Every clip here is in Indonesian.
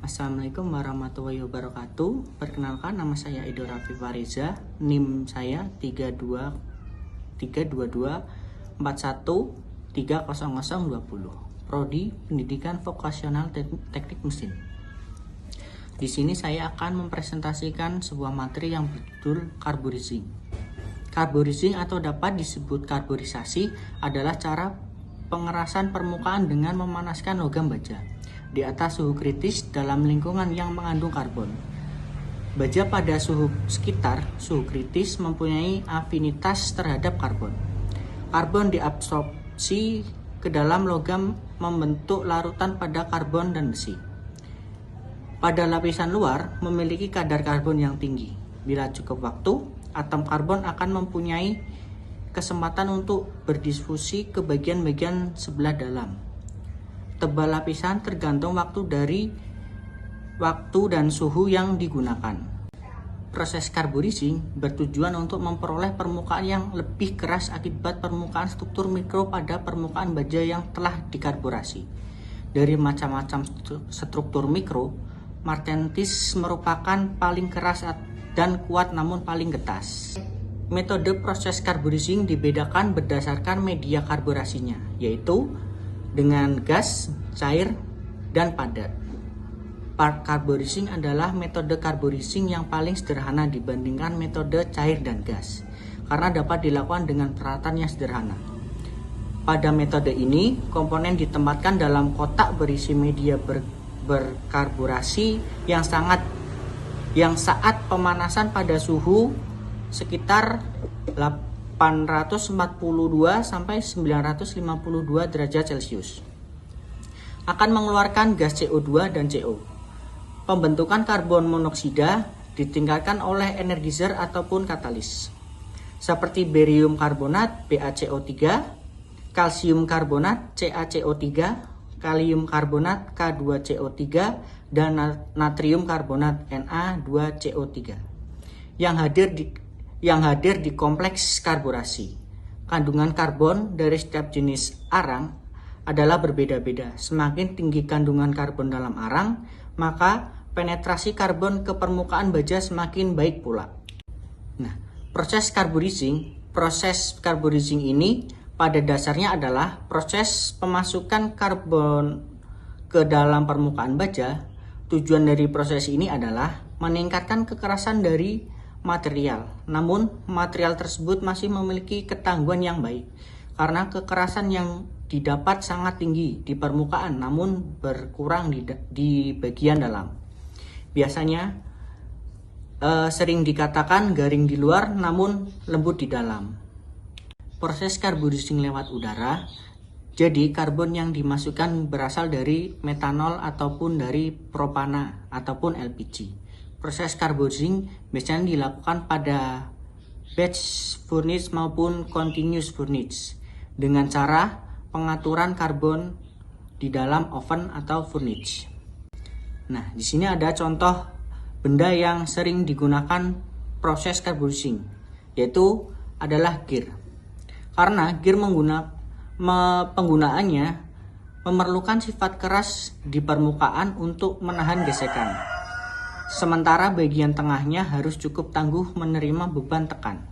Assalamualaikum warahmatullahi wabarakatuh. Perkenalkan, nama saya Edo Raffi Fariza. NIM saya 324241300020. Prodi Pendidikan Vokasional Teknik Mesin. Di sini saya akan mempresentasikan sebuah materi yang berjudul carburizing. Carburizing atau dapat disebut karburisasi adalah cara pengerasan permukaan dengan memanaskan logam baja di atas suhu kritis dalam lingkungan yang mengandung karbon. Baja pada suhu sekitar suhu kritis mempunyai afinitas terhadap karbon. Karbon diabsorpsi ke dalam logam membentuk larutan pada karbon dan besi. Pada lapisan luar memiliki kadar karbon yang tinggi. Bila cukup waktu, atom karbon akan mempunyai kesempatan untuk berdisfusi ke bagian-bagian sebelah dalam. Tebal lapisan tergantung waktu dan suhu yang digunakan. Proses carburizing bertujuan untuk memperoleh permukaan yang lebih keras akibat permukaan struktur mikro pada permukaan baja yang telah dikarburasi. Dari macam-macam struktur mikro, martensis merupakan paling keras dan kuat namun paling getas. Metode proses carburizing dibedakan berdasarkan media karburasinya, yaitu dengan gas, cair, dan padat. Carburizing adalah metode carburizing yang paling sederhana dibandingkan metode cair dan gas, karena dapat dilakukan dengan peralatan yang sederhana. Pada metode ini, komponen ditempatkan dalam kotak berisi media berkarburasi yang saat pemanasan pada suhu sekitar 842 sampai 952 derajat Celcius akan mengeluarkan gas CO2 dan CO. Pembentukan karbon monoksida ditingkatkan oleh energizer ataupun katalis seperti barium karbonat BaCO3, kalsium karbonat CaCO3, kalium karbonat K2CO3, dan natrium karbonat Na2CO3 yang hadir di kompleks karburasi. Kandungan karbon dari setiap jenis arang adalah berbeda-beda. Semakin tinggi kandungan karbon dalam arang, maka penetrasi karbon ke permukaan baja semakin baik pula. Nah, proses carburizing ini pada dasarnya adalah proses pemasukan karbon ke dalam permukaan baja. Tujuan dari proses ini adalah meningkatkan kekerasan dari material, namun material tersebut masih memiliki ketangguhan yang baik karena kekerasan yang didapat sangat tinggi di permukaan namun berkurang di bagian dalam. Biasanya sering dikatakan garing di luar namun lembut di dalam. Proses carburizing lewat udara, jadi karbon yang dimasukkan berasal dari metanol ataupun dari propana ataupun LPG. Proses carburizing biasanya dilakukan pada batch furnace maupun continuous furnace dengan cara pengaturan karbon di dalam oven atau furnace. Nah, di sini ada contoh benda yang sering digunakan proses carburizing, yaitu adalah gear. Karena gear penggunaannya memerlukan sifat keras di permukaan untuk menahan gesekan. Sementara bagian tengahnya harus cukup tangguh menerima beban tekan.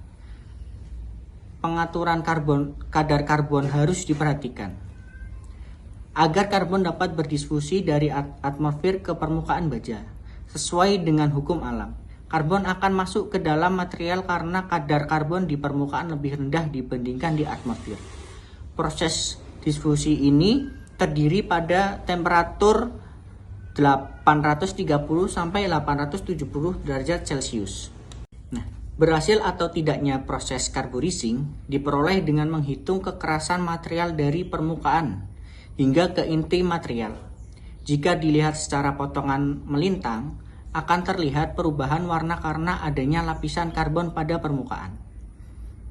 Pengaturan kadar karbon harus diperhatikan agar karbon dapat berdisfusi dari atmosfer ke permukaan baja. Sesuai dengan hukum alam, karbon akan masuk ke dalam material karena kadar karbon di permukaan lebih rendah dibandingkan di atmosfer. Proses disfusi ini terdiri pada temperatur 830 sampai 870 derajat Celcius. Nah, berhasil atau tidaknya proses carburizing diperoleh dengan menghitung kekerasan material dari permukaan hingga ke inti material. Jika dilihat secara potongan melintang, akan terlihat perubahan warna karena adanya lapisan karbon pada permukaan.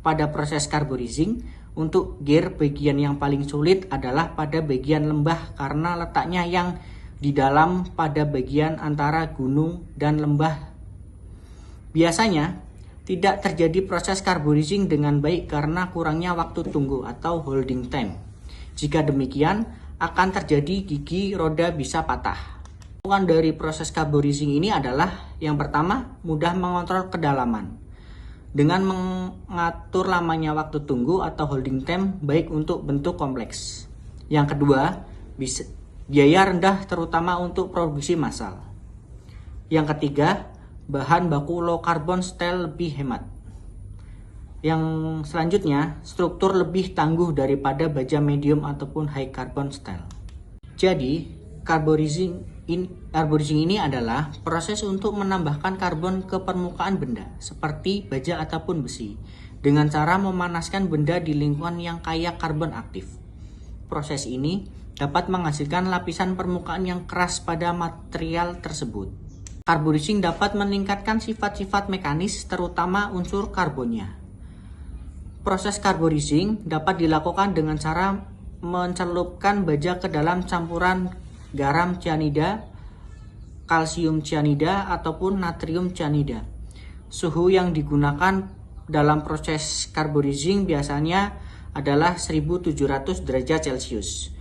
Pada proses carburizing, untuk gear bagian yang paling sulit adalah pada bagian lembah karena letaknya yang di dalam pada bagian antara gunung dan lembah. Biasanya tidak terjadi proses carburizing dengan baik karena kurangnya waktu tunggu atau holding time. Jika demikian, akan terjadi gigi roda bisa patah. Keuntungan dari proses carborizing ini adalah yang pertama, mudah mengontrol kedalaman dengan mengatur lamanya waktu tunggu atau holding time baik untuk bentuk kompleks. Yang kedua, biaya rendah terutama untuk produksi massal. Yang ketiga, bahan baku low carbon steel lebih hemat. Yang selanjutnya, struktur lebih tangguh daripada baja medium ataupun high carbon steel. Jadi, carborizing ini adalah proses untuk menambahkan karbon ke permukaan benda seperti baja ataupun besi dengan cara memanaskan benda di lingkungan yang kaya karbon aktif. Proses ini dapat menghasilkan lapisan permukaan yang keras pada material tersebut. Carborizing dapat meningkatkan sifat-sifat mekanis terutama unsur karbonnya. Proses carborizing dapat dilakukan dengan cara mencelupkan baja ke dalam campuran garam cyanida, kalsium cyanida, ataupun natrium cyanida. Suhu yang digunakan dalam proses carborizing biasanya adalah 1700 derajat Celcius.